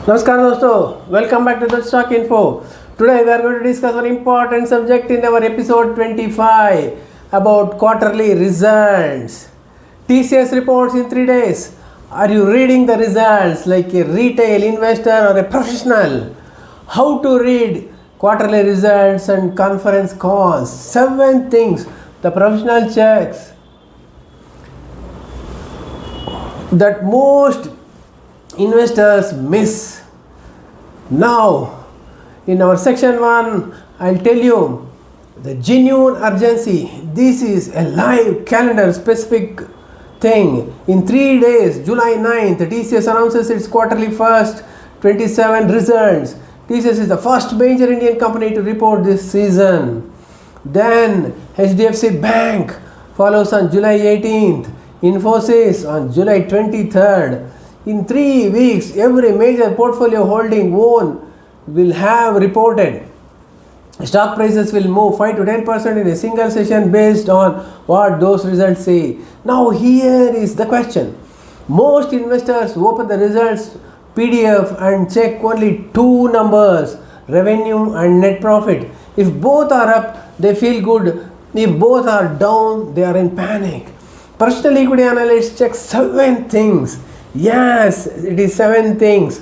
Namaskar dosto, welcome back to the Stock Info. Today we are going to discuss an important subject in our episode 25 about quarterly results. TCS reports in 3 days. Are you reading the results like a retail investor or a professional? How to read quarterly results and conference calls. 7 things the professional checks that most investors miss. Now in our section 1 I'll tell you the genuine urgency. This is a live calendar specific thing. In 3 days, July 9th, TCS announces its quarterly first 27 results. TCS is the first major Indian company to report this season. Then HDFC Bank follows on July 18th, Infosys on July 23rd. In 3 weeks, every major portfolio holding one will have reported. Stock prices will move 5 to 10% in a single session based on what those results say. Now here is the question. Most investors open the results PDF and check only 2 numbers, revenue and net profit. If both are up, they feel good. If both are down, they are in panic. Personal equity analysts check 7 things. Yes, it is 7 things.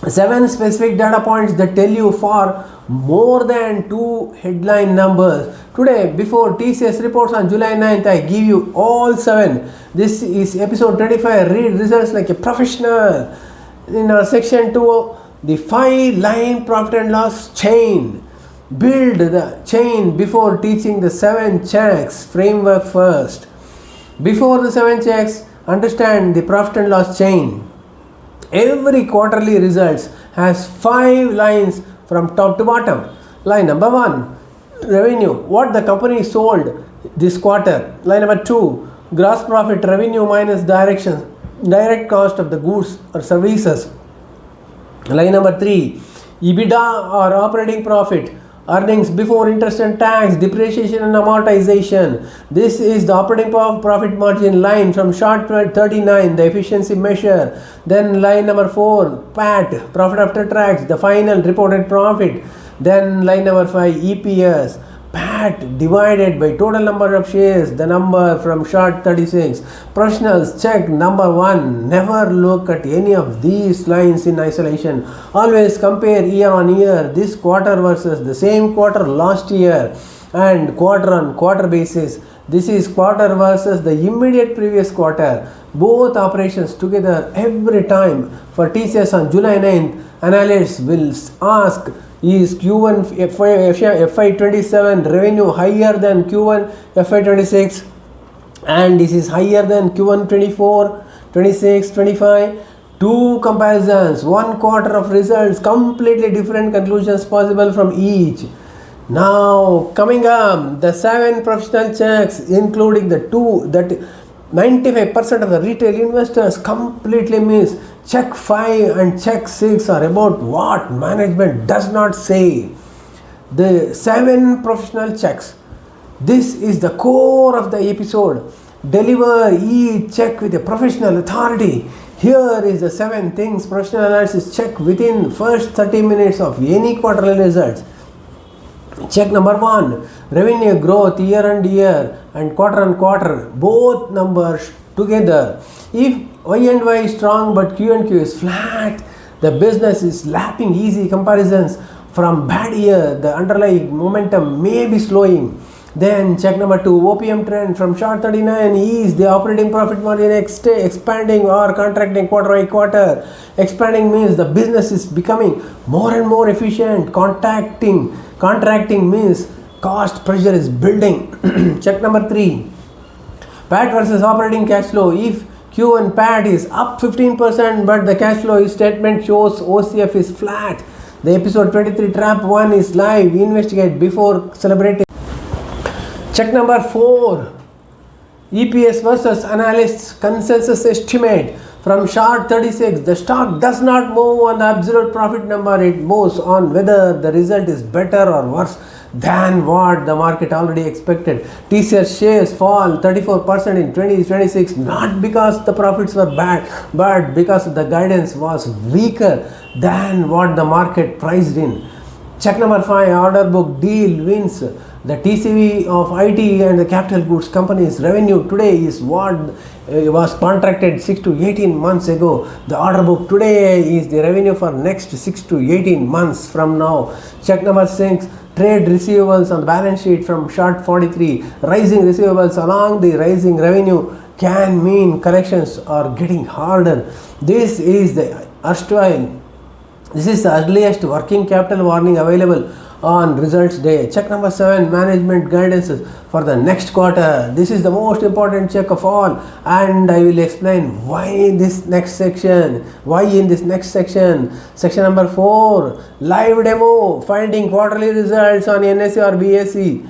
7 specific data points that tell you far more than 2 headline numbers. Today, before TCS reports on July 9th, I give you all 7. This is episode 25. Read results like a professional. In our section 2, the 5-line profit and loss chain. Build the chain before teaching the 7 checks framework first. Before the 7 checks, understand the profit and loss chain. Every quarterly results has 5 lines from top to bottom. Line number 1, revenue, what the company sold this quarter. Line number 2, gross profit, revenue minus direct cost of the goods or services. Line number 3, EBITDA or operating profit, earnings before interest and tax, depreciation and amortization. This is the operating profit margin line from chart 39, the efficiency measure. Then line number 4, PAT, profit after tax, the final reported profit. Then line number 5, EPS, PAT divided by total number of shares, the number from chart 36. Professionals check number 1. Never look at any of these lines in isolation. Always compare year on year, this quarter versus the same quarter last year, and quarter on quarter basis. This is quarter versus the immediate previous quarter. Both operations together every time. For TCS on July 9th, analysts will ask, is Q1 FY27 revenue higher than Q1 FY26? And this is higher than Q1 24, 26, 25. 2 comparisons, 1 quarter of results, completely different conclusions possible from each. Now coming up, the 7 professional checks, including the 2 that 95% of the retail investors completely miss. Check 5 and check 6 are about what management does not say. The 7 professional checks. This is the core of the episode. Deliver each check with a professional authority. Here is the 7 things professional analysis check within first 30 minutes of any quarterly results. Check number 1, revenue growth year on year and quarter on quarter, both numbers together. If Y and Y is strong but Q and Q is flat, the business is lapping easy comparisons from bad year. The underlying momentum may be slowing. Then check number 2, OPM trend from chart 39. Is the operating profit margin expanding or contracting quarter by quarter? Expanding means the business is becoming more and more efficient. Contracting means cost pressure is building. Check number 3, PAT versus operating cash flow. If Q1 PAT is up 15% but the cash flow statement shows OCF is flat, the episode 23 trap 1 is live. Investigate before celebrating. Check number 4, EPS versus analysts consensus estimate from chart 36. The stock does not move on the absolute profit number, it moves on whether the result is better or worse than what the market already expected. TCS shares fall 34% in 2026, not because the profits were bad, but because the guidance was weaker than what the market priced in. Check number 5, order book deal wins. The TCV of IT and the capital goods companies revenue today is what was contracted 6 to 18 months ago. The order book today is the revenue for next 6 to 18 months from now. Check number 6, trade receivables on the balance sheet from chart 43. Rising receivables along the rising revenue can mean collections are getting harder. This is the earliest working capital warning available on results day. Check number 7, management guidances for the next quarter. This is the most important check of all, and I will explain why in this next section. Section number 4, live demo, finding quarterly results on NSE or BSE.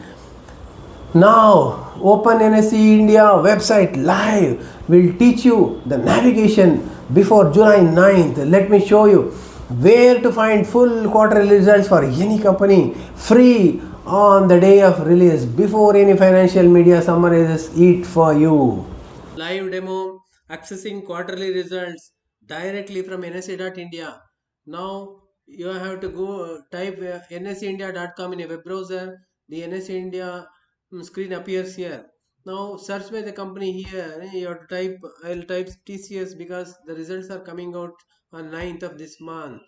Now open NSE India website live. Will teach you the navigation before July 9th. Let me show you where to find full quarterly results for any company free on the day of release before any financial media summarizes it for you. Live demo accessing quarterly results directly from NSE.India. Now you have to go type nseindia.com in a web browser. The NSE India screen appears here. Now search by the company here. You have to type, I'll type TCS because the results are coming out on 9th of this month.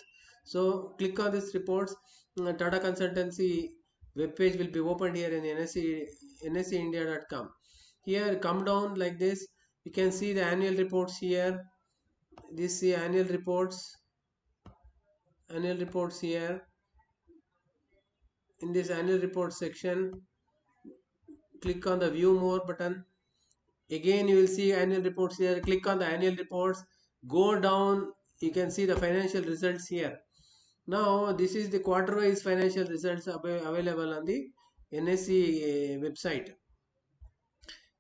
So click on this reports. Tata Consultancy web page will be opened here in nseindia.com. Here come down like this. You can see the annual reports here. This is annual reports here. In this annual report section, click on the view more button. Again you will see annual reports here. Click on the annual reports, go down, you can see the financial results here. Now this is the quarter wise financial results available on the NSE website.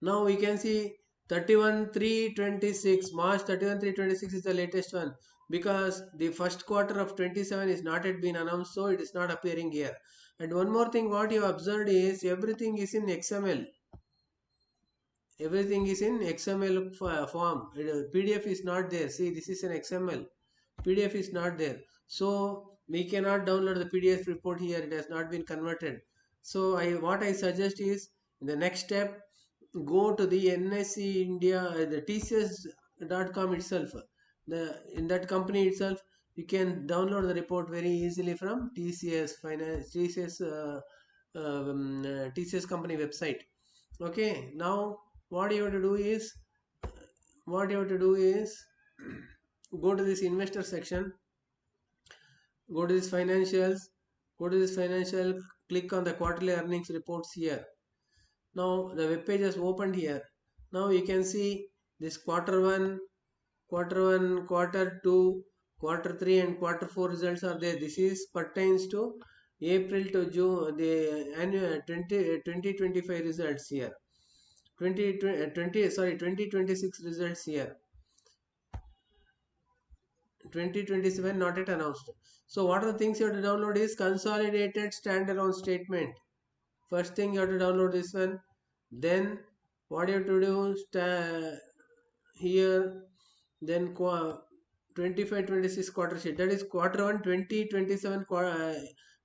Now we can see 31/3/26, March 31/3/26 is the latest one, because the first quarter of 27 is not yet been announced, so it is not appearing here. And one more thing what you observed is everything is in XML. Everything is in XML form. PDF is not there. See, this is an XML. PDF is not there. So we cannot download the PDF report here. It has not been converted. So what I suggest is, in the next step, go to the NSE India, the TCS.com itself. In that company itself, you can download the report very easily from TCS Finance, TCS company website. Okay, now what you have to do is go to this investor section, go to this financial, click on the quarterly earnings reports here. Now the web page has opened here. Now you can see this quarter 1, quarter 2, quarter 3 and quarter 4 results are there. This is pertains to April to June, the annual 2025 results here. 2026 results here. 2027 not yet announced. So what are the things you have to download is consolidated standalone statement. First thing you have to download this one. Then what you have to do here, then 25-26 quarter sheet, that is quarter 1 2027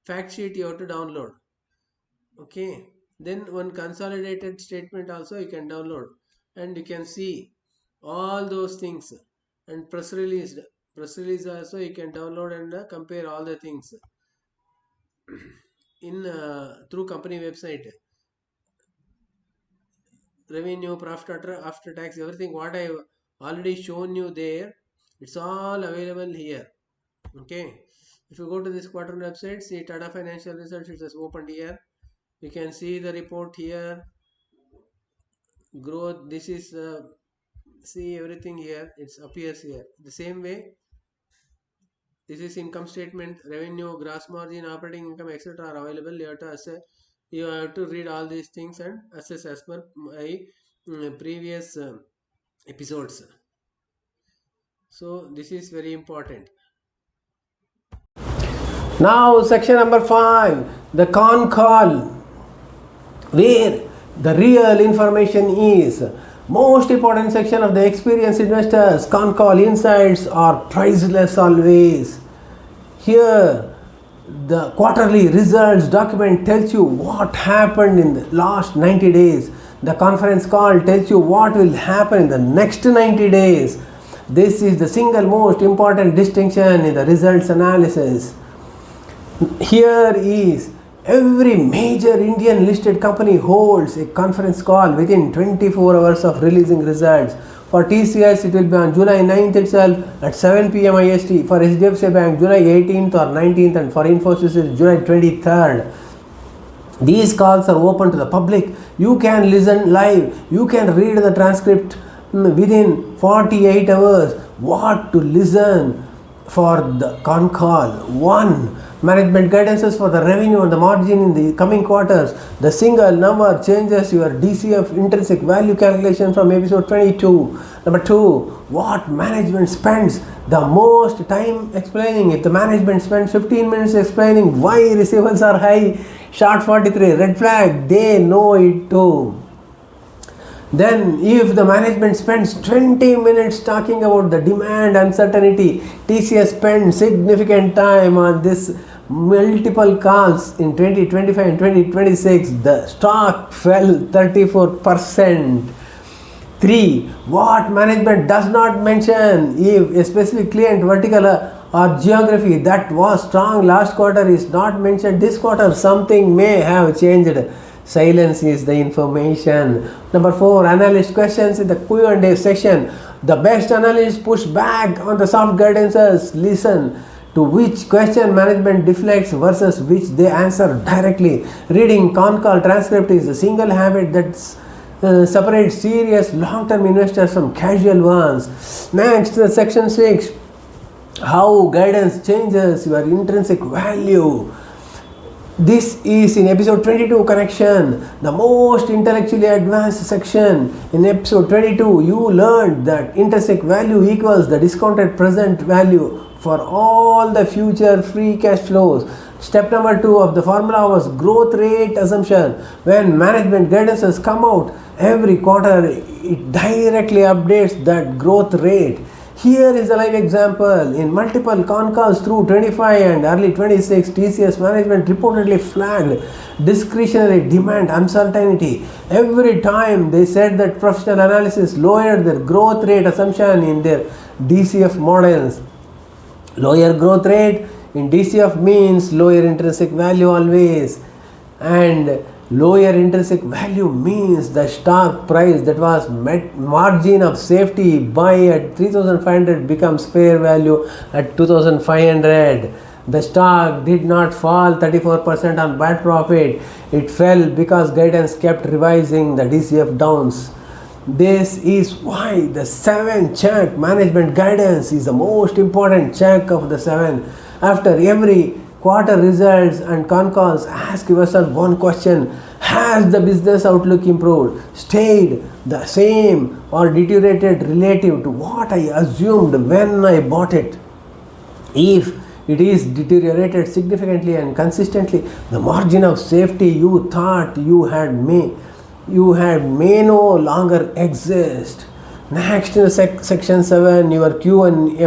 fact sheet you have to download. Okay, then one consolidated statement also you can download, and you can see all those things. And press release also you can download and compare all the things in through company website. Revenue, profit after tax, everything what I have already shown you there, it's all available here. Okay, if you go to this quarter website, see Tata financial results, it is opened here. You can see the report here, growth, this is see everything here, it appears here. The same way, this is income statement, revenue, gross margin, operating income, etc. are available. You have to assess, you have to read all these things and assess as per my previous episodes. So this is very important. Now section number 5, the con call, where the real information is. Most important section of the experienced investors. Con call insights are priceless always. Here the quarterly results document tells you what happened in the last 90 days. The conference call tells you what will happen in the next 90 days. This is the single most important distinction in the results analysis. Here is every major Indian listed company holds a conference call within 24 hours of releasing results. For TCS, it will be on July 9th itself at 7 p.m. IST. For HDFC Bank, July 18th or 19th, and for Infosys, it's July 23rd. These calls are open to the public. You can listen live. You can read the transcript within 48 hours. What to listen for the con call? 1. Management guidances for the revenue and the margin in the coming quarters. The single number changes your DCF intrinsic value calculation from episode 22. Number 2. What management spends the most time explaining. If the management spends 15 minutes explaining why receivables are high, short 43, red flag, they know it too. Then if the management spends 20 minutes talking about the demand uncertainty, TCS spends significant time on this multiple calls in 2025 and 2026. The stock fell 34%. 3. What management does not mention. If a specific client vertical or geography that was strong last quarter is not mentioned this quarter, something may have changed. Silence is the information. Number 4, analyst questions in the Q&A section. The best analysts push back on the soft guidances. Listen to which question management deflects versus which they answer directly. Reading con call transcript is a single habit that separates serious long-term investors from casual ones. Next, section 6. How guidance changes your intrinsic value. This is in episode 22 connection, the most intellectually advanced section. In episode 22, you learned that intrinsic value equals the discounted present value for all the future free cash flows. Step number 2 of the formula was growth rate assumption. When management guidances come out every quarter, it directly updates that growth rate. Here is a live example. In multiple con calls through 25 and early 26, TCS management reportedly flagged discretionary demand uncertainty. Every time they said that professional analysis lowered their growth rate assumption in their DCF models. Lower growth rate in DCF means lower intrinsic value always, and lower intrinsic value means the stock price that was margin of safety buy at 3,500 becomes fair value at 2,500. The stock did not fall 34% on bad profit. It fell because guidance kept revising the DCF downs. This is why the 7 check management guidance is the most important check of the 7. After every quarter results and con calls, ask yourself one question: has the business outlook improved, stayed the same, or deteriorated relative to what I assumed when I bought it? If it is deteriorated significantly and consistently, the margin of safety you thought you had may no longer exist. Next, in section 7, your Q1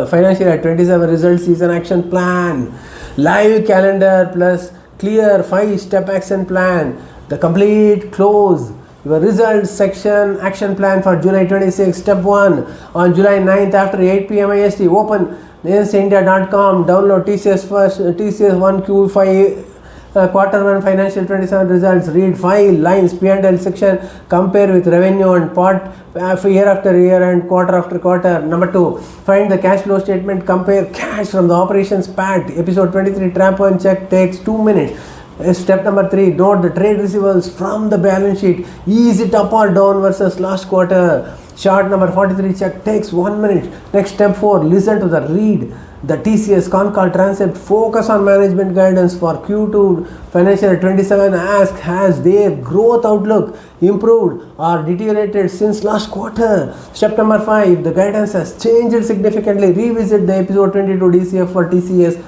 financial year 27 results is an action plan. Live calendar plus clear 5-step action plan. The complete close. Your results section action plan for July 26. Step 1. On July 9th after 8 p.m. IST, open india.com. Download TCS 1Q5 quarter 1 financial 27 results. Read 5 lines P&L section. Compare with revenue and part year after year and quarter after quarter. Number 2, find the cash flow statement. Compare cash from the operations PAT. Episode 23 trap one check takes 2 minutes. Step number 3, note the trade receivables from the balance sheet. Is it up or down versus last quarter? Chart number 43 check takes 1 minute. Next, step 4, listen to the read the TCS con call transcript. Focus on management guidance for Q2 financial 27. Ask, has their growth outlook improved or deteriorated since last quarter? Step number 5, the guidance has changed significantly. Revisit the episode 22 DCF for TCS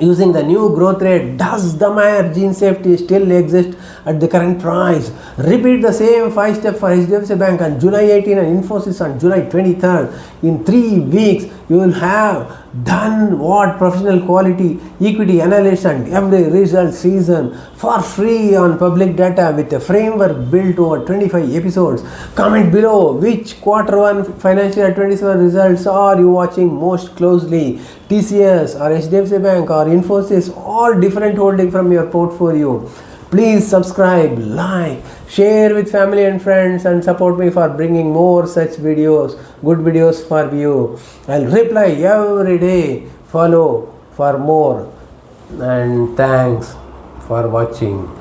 using the new growth rate, does the margin safety still exist at the current price? Repeat the same 5 step for HDFC Bank on July 18 and Infosys on July 23rd. In 3 weeks, you will have done what professional quality equity analysts and every result season for free on public data with a framework built over 25 episodes. Comment below which quarter 1 financial year 27 results are you watching most closely, TCS or HDFC Bank or Infosys or different holding from your portfolio. Please subscribe, like, share with family and friends and support me for bringing more such videos, good videos for you. I'll reply every day. Follow for more, and thanks for watching.